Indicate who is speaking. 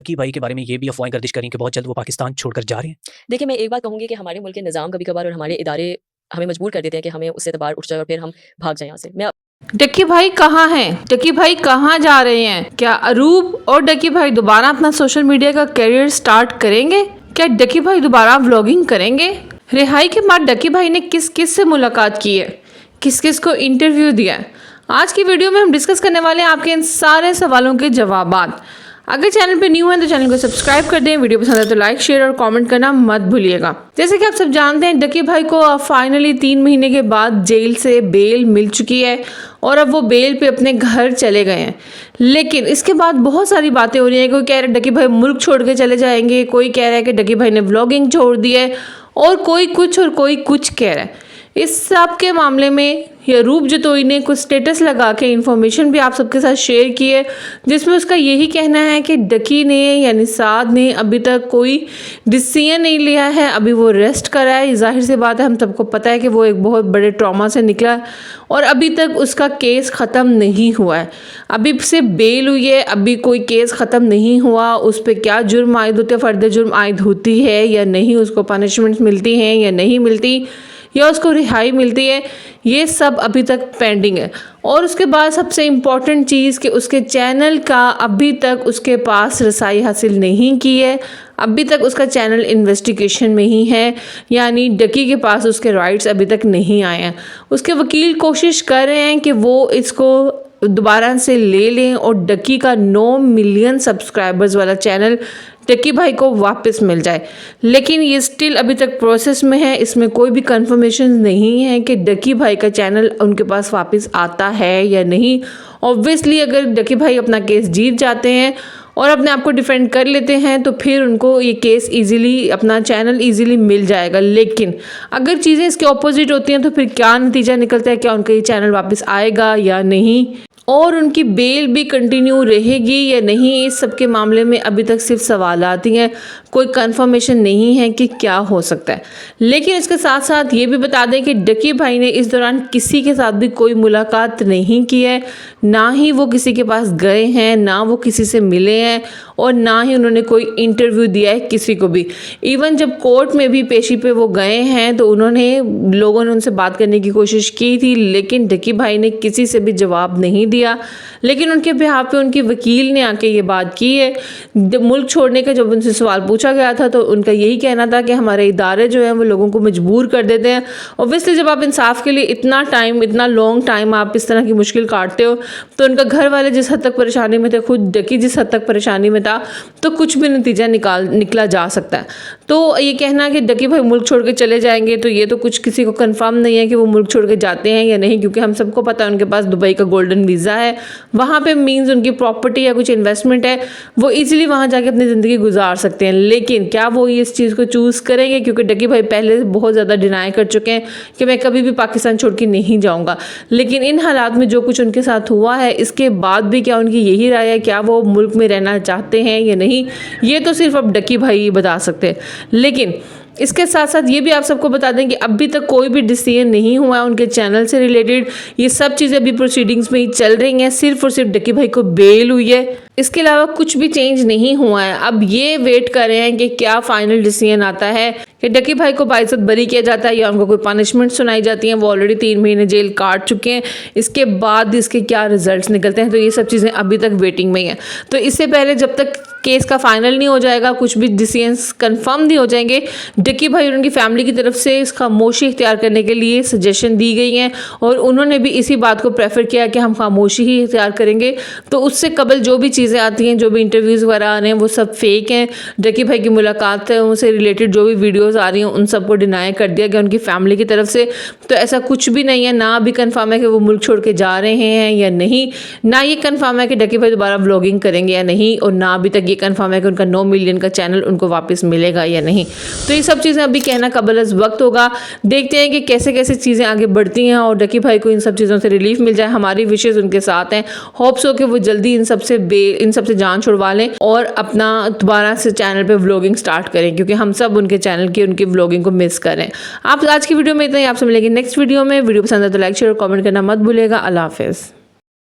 Speaker 1: की भाई के बारे में ये भी अफवाहें गर्दिश करी कि बहुत जल्द वो पाकिस्तान छोड़कर जा रहे हैं।
Speaker 2: देखिए, मैं एक बात कहूँगी कि हमारे मुल्क के निज़ाम कभी-कभार और हमारे इदारे हमें मजबूर कर देते हैं कि हमें उससे एतबार उठ जाए और फिर हम भाग जाएँ यहाँ से।
Speaker 3: डक्की भाई कहाँ हैं? डक्की भाई कहाँ जा रहे हैं? क्या अरूब और डक्की भाई दोबारा अपना सोशल मीडिया का करियर स्टार्ट करेंगे? क्या डक्की भाई दोबारा व्लॉगिंग करेंगे? रिहाई के बाद डक्की भाई ने किस किस से मुलाकात की है, किस किस को इंटरव्यू दिया है, आज की वीडियो में हम डिस्कस करने वाले हैं आपके इन सारे सवालों के जवाबात। अगर चैनल पे न्यू है तो चैनल को सब्सक्राइब कर दें, वीडियो पसंद है तो लाइक शेयर और कमेंट करना मत भूलिएगा। जैसे कि आप सब जानते हैं, डक्की भाई को फाइनली 3 महीने के बाद जेल से बेल मिल चुकी है और अब वो बेल पे अपने घर चले गए हैं। लेकिन इसके बाद बहुत सारी बातें हो रही हैं। कोई कह रहा है डक्की भाई मुल्क छोड़ के चले जाएंगे, कोई कह रहा है कि डक्की भाई ने व्लॉगिंग छोड़ दी है, और कोई कुछ कह रहा है। इस सब के मामले में अरूब जतोई ने कुछ स्टेटस लगा के इन्फॉर्मेशन भी आप सबके साथ शेयर की है, जिसमें उसका यही कहना है कि डक्की ने यानी साद ने अभी तक कोई डिसीजन नहीं लिया है, अभी वो रेस्ट कर रहा है। जाहिर सी बात है, हम सबको पता है कि वो एक बहुत बड़े ट्रॉमा से निकला और अभी तक उसका केस ख़त्म नहीं हुआ है। अभी से बेल हुई है, अभी कोई केस ख़त्म नहीं हुआ। उस पर क्या जुर्म आयद होते, फ़र्द जुर्म आयद होती है या नहीं, उसको पनिशमेंट मिलती हैं या नहीं मिलती, या उसको रिहाई मिलती है, ये सब अभी तक पेंडिंग है। और उसके बाद सबसे इम्पॉर्टेंट चीज़ कि उसके चैनल का अभी तक उसके पास रसाई हासिल नहीं की है, अभी तक उसका चैनल इन्वेस्टिगेशन में ही है, यानी डक्की के पास उसके राइट्स अभी तक नहीं आए हैं। उसके वकील कोशिश कर रहे हैं कि वो इसको दोबारा से ले लें और डक्की का 9 मिलियन सब्सक्राइबर्स वाला चैनल डक्की भाई को वापस मिल जाए, लेकिन ये स्टिल अभी तक प्रोसेस में है। इसमें कोई भी कंफर्मेशन नहीं है कि डक्की भाई का चैनल उनके पास वापस आता है या नहीं। ऑब्वियसली अगर डक्की भाई अपना केस जीत जाते हैं और अपने आप को डिफेंड कर लेते हैं तो फिर उनको ये केस इजीली, अपना चैनल इजीली मिल जाएगा। लेकिन अगर चीज़ें इसके ऑपोजिट होती हैं तो फिर क्या नतीजा निकलता है, क्या उनका ये चैनल वापस आएगा या नहीं, और उनकी बेल भी कंटिन्यू रहेगी या नहीं, इस सब के मामले में अभी तक सिर्फ सवाल आती हैं, कोई कंफर्मेशन नहीं है कि क्या हो सकता है। लेकिन इसके साथ साथ ये भी बता दें कि डक्की भाई ने इस दौरान किसी के साथ भी कोई मुलाकात नहीं की है, ना ही वो किसी के पास गए हैं, ना वो किसी से मिले हैं, और ना ही उन्होंने कोई इंटरव्यू दिया है किसी को भी। इवन जब कोर्ट में भी पेशी पे वो गए हैं तो लोगों ने उनसे बात करने की कोशिश की थी, लेकिन डक्की भाई ने किसी से भी जवाब नहीं दिया। लेकिन उनके बिहाफ पे उनके वकील ने आके ये बात की है। मुल्क छोड़ने का जब उनसे सवाल पूछा गया था तो उनका यही कहना था कि हमारे इदारे जो हैं वो लोगों को मजबूर कर देते हैं। ऑब्वियसली जब आप इंसाफ के लिए इतना लॉन्ग टाइम आप इस तरह की मुश्किल काटते हो, तो उनका घर वाले जिस हद तक परेशानी में थे, खुद डक्की जिस हद तक परेशानी में था, तो कुछ भी नतीजा निकला जा सकता है। तो ये कहना कि डक्की भाई मुल्क छोड़ के चले जाएंगे, तो ये तो कुछ किसी को कंफर्म नहीं है कि वो मुल्क छोड़ के जाते हैं या नहीं, क्योंकि हम सबको पता है उनके पास दुबई का गोल्डन वीज़ा है। वहाँ पे मीन्स उनकी प्रॉपर्टी या कुछ इन्वेस्टमेंट है, वो इजीली वहाँ जाके अपनी ज़िंदगी गुजार सकते हैं। लेकिन क्या वो इस चीज़ को चूज़ करेंगे, क्योंकि डक्की भाई पहले बहुत ज़्यादा डिनाई कर चुके हैं कि मैं कभी भी पाकिस्तान छोड़ के नहीं जाऊँगा। लेकिन इन हालात में जो कुछ उनके साथ हुआ है, इसके बाद भी क्या उनकी यही राय है, क्या वो मुल्क में रहना चाहते हैं या नहीं, ये तो सिर्फ अब डक्की भाई ही बता सकते हैं। लेकिन इसके साथ साथ ये भी आप सबको बता दें कि अभी तक कोई भी डिसीजन नहीं हुआ है उनके चैनल से रिलेटेड। ये सब चीज़ें अभी प्रोसीडिंग्स में ही चल रही हैं, सिर्फ और सिर्फ डक्की भाई को बेल हुई है, इसके अलावा कुछ भी चेंज नहीं हुआ है। अब ये वेट कर रहे हैं कि क्या फाइनल डिसीजन आता है कि डक्की भाई को बाइज्जत बरी किया जाता है या उनको कोई पनिशमेंट सुनाई जाती है। वो ऑलरेडी 3 महीने जेल काट चुके हैं, इसके बाद इसके क्या रिजल्ट्स निकलते हैं, तो ये सब चीज़ें अभी तक वेटिंग में ही हैं। तो इससे पहले जब तक केस का फाइनल नहीं हो जाएगा, कुछ भी डिसीजंस कंफर्म नहीं हो जाएंगे, डक्की भाई और उनकी फैमिली की तरफ से इस खामोशी इख्तियार करने के लिए सजेशन दी गई हैं, और उन्होंने भी इसी बात को प्रेफर किया कि हम खामोशी ही इख्तियार करेंगे। तो उससे कबल जो भी चीज़ें आती हैं, जो भी इंटरव्यूज़ वगैरह आ रहे हैं, वो सब फेक हैं। डक्की भाई की मुलाकात से रिलेटेड जो भी वीडियोज़ आ रही हैं उन सबको डिनाई कर दिया गया उनकी फैमिली की तरफ से। तो ऐसा कुछ भी नहीं है, ना अभी कन्फर्म है कि वो मुल्क छोड़ के जा रहे हैं या नहीं, ना ये कन्फर्म है कि डक्की भाई दोबारा व्लॉगिंग करेंगे या नहीं, और ना अभी तक ये कन्फर्म है कि उनका 9 मिलियन का चैनल उनको वापस मिलेगा या नहीं। तो ये सब चीज़ें अभी कहना कबल अज़ वक्त होगा। देखते हैं कि कैसे कैसे चीज़ें आगे बढ़ती हैं और डक्की भाई को इन सब चीज़ों से रिलीफ मिल जाए। हमारी विशेज़ उनके साथ हैं, होप्स हो कि वो जल्दी इन सबसे जान छुड़वा लें और अपना दोबारा से चैनल पे व्लॉगिंग स्टार्ट करें, क्योंकि हम सब उनके चैनल की उनकी व्लॉगिंग को मिस करें। आप आज की वीडियो में इतना ही, आपसे मिलेंगे नेक्स्ट वीडियो में। वीडियो पसंद है तो लाइक शेयर और कमेंट करना मत भूलिएगा। अल्लाह हाफिज़।